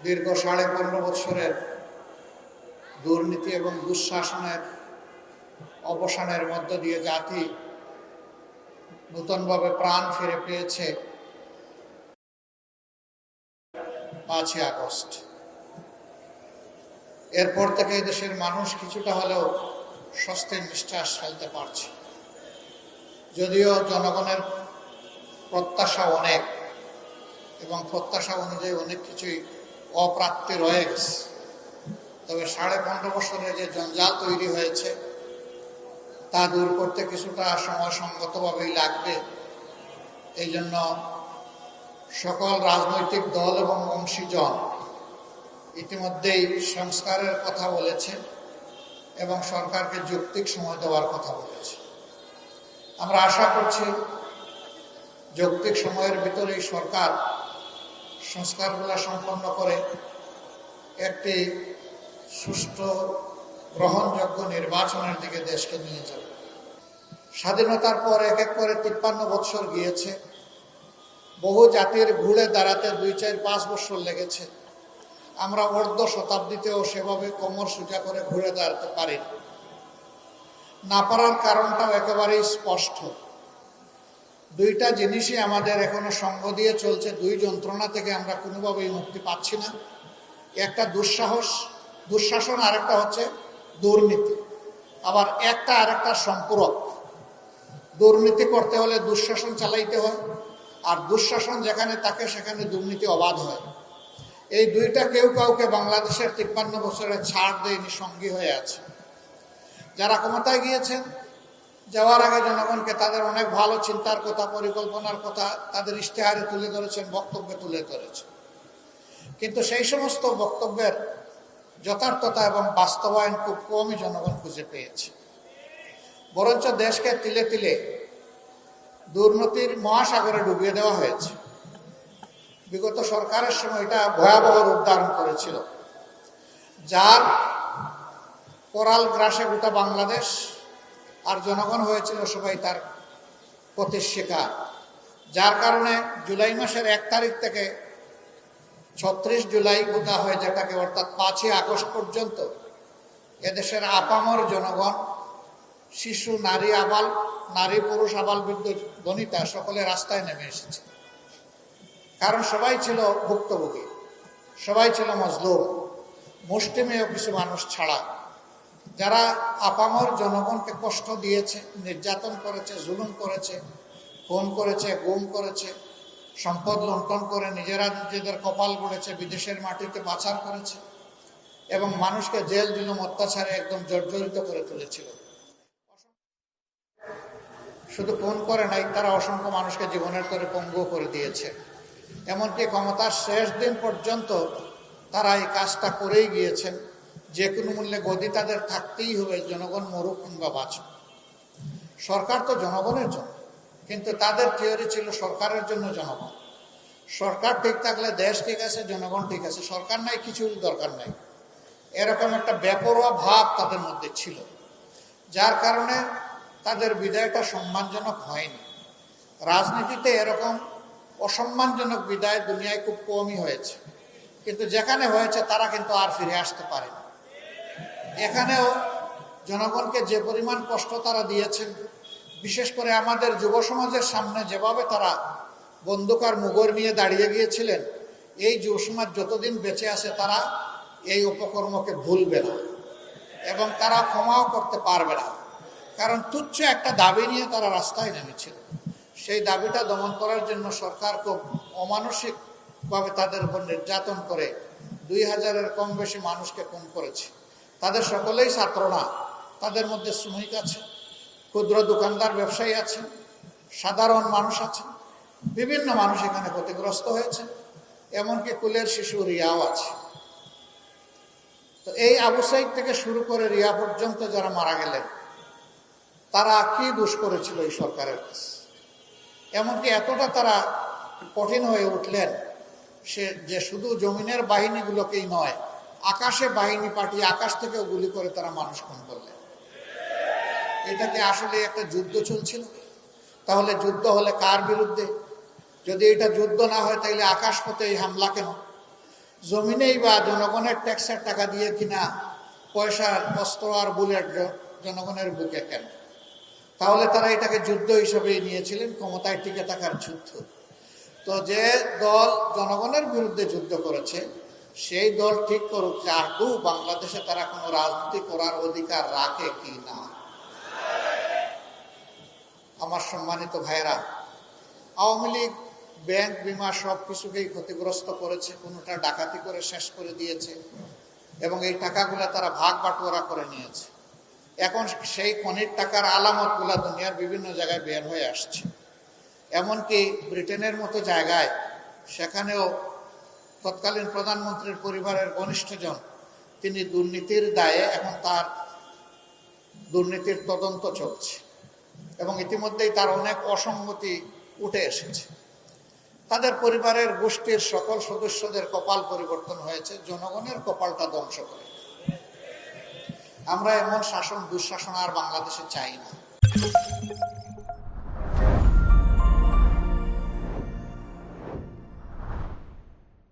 দীর্ঘ 15.5 বছরের দুর্নীতি এবং দুঃশাসনের অবসানের মধ্য দিয়ে জাতি নতুনভাবে প্রাণ ফিরে পেয়েছে 5ই আগস্ট। এরপর থেকে দেশের মানুষ কিছুটা হলেও স্বস্তির নিঃশ্বাস ফেলতে পারছে, যদিও জনগণের প্রত্যাশা অনেক এবং প্রত্যাশা অনুযায়ী অনেক কিছুই অপ্রাপ্তি রয়ে গেছে। তবে 15.5 বছরে যে জঞ্জাল তৈরি হয়েছে তা দূর করতে কিছুটা সময় সঙ্গতভাবেই লাগবে। এই জন্য সকল রাজনৈতিক দল এবং অংশীজন ইতিমধ্যেই সংস্কারের কথা বলেছে এবং সরকারকে যৌক্তিক সময় দেওয়ার কথা বলেছে। আমরা আশা করছি যৌক্তিক সময়ের ভিতরেই সরকার সংস্কারগুলো সম্পন্ন করে একটি সুষ্ঠু গ্রহণযোগ্য নির্বাচনের দিকে দেশকে নিয়ে যাবে। স্বাধীনতার পর এক এক করে 53 বছর গিয়েছে। বহু জাতির ঘুরে দাঁড়াতে 2, 4, 5 বছর লেগেছে। আমরা অর্ধ শতাব্দীতেও সেভাবে কোমর সোজা করে ঘুরে দাঁড়াতে পারি না পারার কারণটাও একেবারেই স্পষ্ট। দুইটা জিনিসই আমাদের এখনো সঙ্গ দিয়ে চলছে। দুই যন্ত্রণা থেকে আমরা কোনোভাবেই মুক্তি পাচ্ছি না। একটা দুঃশাসন, আরেকটা হচ্ছে দুর্নীতি। আবার একটা আরেকটা সম্পূরক। দুর্নীতি করতে হলে দুঃশাসন চালাইতে হয়, আর দুঃশাসন যেখানে থাকে সেখানে দুর্নীতি অবাধ হয়। এই দুইটা কেউ কাউকে বাংলাদেশের 53 বছরে ছাড় দেয়নি, সঙ্গী হয়ে আছে। যারা ক্ষমতায় গিয়েছেন, যাওয়ার আগে জনগণকে তাদের অনেক ভালো চিন্তার কথা, পরিকল্পনার কথা তাদের ইশতেহারে তুলে ধরেছেন, বক্তব্যে তুলে ধরেছেন। কিন্তু সেই সমস্ত বক্তব্যের যথার্থতা এবং বাস্তবায়ন খুব কমই জনগণ খুঁজে পেয়েছে। বরঞ্চ দেশকে তিলে তিলে দুর্নীতির মহাসাগরে ডুবিয়ে দেওয়া হয়েছে। বিগত সরকারের সময় এটা ভয়াবহ রূপ ধারণ করেছিল, যার করাল গ্রাসে গোটা বাংলাদেশ, আর জনগণ হয়েছিল সবাই তার পথের শিকার। যার কারণে জুলাই মাসের 1 তারিখ থেকে 36 জুলাই গোটা হয়ে যেটাকে, অর্থাৎ 5ই আগস্ট পর্যন্ত এদেশের আপামর জনগণ, শিশু, নারী পুরুষ, আবাল বৃদ্ধ বনিতা সকলে রাস্তায় নেমে এসেছে। কারণ সবাই ছিল ভুক্তভোগী, সবাই ছিল মজলুম, মুষ্টিমেয় কিছু মানুষ ছাড়া। যারা আপামর জনগণকে কষ্ট দিয়েছে, নির্যাতন করেছে, জুলুম করেছে, খুন করেছে, গুম করেছে, সম্পদ লুণ্ঠন করে নিজেদের কপাল গড়েছে, বিদেশের মাটিতে পাচার করেছে এবং মানুষকে জেল জুলুম অত্যাচারে একদম জর্জরিত করে তুলেছিল। শুধু খুন করে নাই, তারা অসংখ্য মানুষকে জীবনের তরে পঙ্গু করে দিয়েছে। এমনকি ক্ষমতার শেষ দিন পর্যন্ত তারা এই কাজটা করেই গিয়েছেন। যে কোনো মূল্যে গদি তাদের থাকতেই হবে, জনগণ মরুক কিংবা বাঁচুক। সরকার তো জনগণের জন্য, কিন্তু তাদের থিওরি ছিল সরকারের জন্য জনগণ। সরকার ঠিক থাকলে দেশ ঠিক আছে, জনগণ ঠিক আছে, সরকার নাই, কিছুর দরকার নাই, এরকম একটা বেপরোয়া ভাব তাদের মধ্যে ছিল। যার কারণে তাদের বিদায়টা সম্মানজনক হয়নি। রাজনীতিতে এরকম অসম্মানজনক বিদায় দুনিয়ায় খুব কমই হয়েছে, কিন্তু যেখানে হয়েছে তারা কিন্তু আর ফিরে আসতে পারেনি। এখানেও জনগণকে যে পরিমাণ কষ্ট তারা দিয়েছেন, বিশেষ করে আমাদের যুব সমাজের সামনে যেভাবে তারা বন্দুক আর মুগুর নিয়ে দাঁড়িয়ে গিয়েছিলেন, এই যুব সমাজ যতদিন বেঁচে আছে তারা এই উপকর্মকে ভুলবে না এবং তারা ক্ষমাও করতে পারবে না। কারণ তুচ্ছ একটা দাবি নিয়ে তারা রাস্তায় নেমেছিল। সেই দাবিটা দমন করার জন্য সরকার খুব অমানসিকভাবে তাদের উপর নির্যাতন করে 2000-এর কম বেশি মানুষকে খুন করেছে। তাদের সকলেই ছাত্র না, তাদের মধ্যে শ্রমিক আছে, ক্ষুদ্র দোকানদার, ব্যবসায়ী আছেন, সাধারণ মানুষ আছেন, বিভিন্ন মানুষ এখানে ক্ষতিগ্রস্ত হয়েছে, এমনকি কুলের শিশু রিয়াও আছে। তো এই আবু সাইদ থেকে শুরু করে রিয়া পর্যন্ত যারা মারা গেলেন, তারা কি দোষ করেছিল এই সরকারের কাছে? এমনকি এতটা তারা কঠিন হয়ে উঠলেন যে শুধু জমিনের বাহিনীগুলোকেই নয়, আকাশে বাহিনী পাঠিয়ে আকাশ থেকেও গুলি করে তারা মানুষ খুন করলেন। এটাকে আসলে একটা যুদ্ধ চলছিল। তাহলে যুদ্ধ হলে কার বিরুদ্ধে? যদি এটা যুদ্ধ না হয় তাহলে আকাশ পথে এই হামলা কেন? জমিনেই বা জনগণের ট্যাক্সের টাকা দিয়ে কিনা পয়সার অস্ত্র আর বুলেট জনগণের বুকে কেন? তাহলে তারা এটাকে যুদ্ধ হিসেবেই নিয়েছিলেন, ক্ষমতায় টিকে থাকার যুদ্ধ। তো যে দল জনগণের বিরুদ্ধে যুদ্ধ করেছে সেই দল ঠিক করুক যে আদৌ বাংলাদেশে তারা কোনো রাজনীতি করার অধিকার রাখে কি না। আমার সম্মানিত ভাইরা, আওয়ামী লীগ ব্যাংক বিমা সব কিছুকেই ক্ষতিগ্রস্ত করেছে, কোনোটা ডাকাতি করে শেষ করে দিয়েছে এবং এই টাকাগুলো তারা ভাগ বাটোয়ারা করে নিয়েছে। এখন সেই খনির টাকার আলামতগুলো দুনিয়ার বিভিন্ন জায়গায় বের হয়ে আসছে। এমনকি ব্রিটেনের মতো জায়গায় সেখানেও তৎকালীন প্রধানমন্ত্রীর পরিবারের ঘনিষ্ঠজন তিনি দুর্নীতির দায়ে এখন তার দুর্নীতির তদন্ত চলছে এবং ইতিমধ্যেই তার অনেক অসঙ্গতি উঠে এসেছে। তাদের পরিবারের গোষ্ঠীর সকল সদস্যদের কপাল পরিবর্তন হয়েছে, জনগণের কপালটা ধ্বংস করে। আমরা এমন শাসন দুঃশাসন আর বাংলাদেশে চাই না।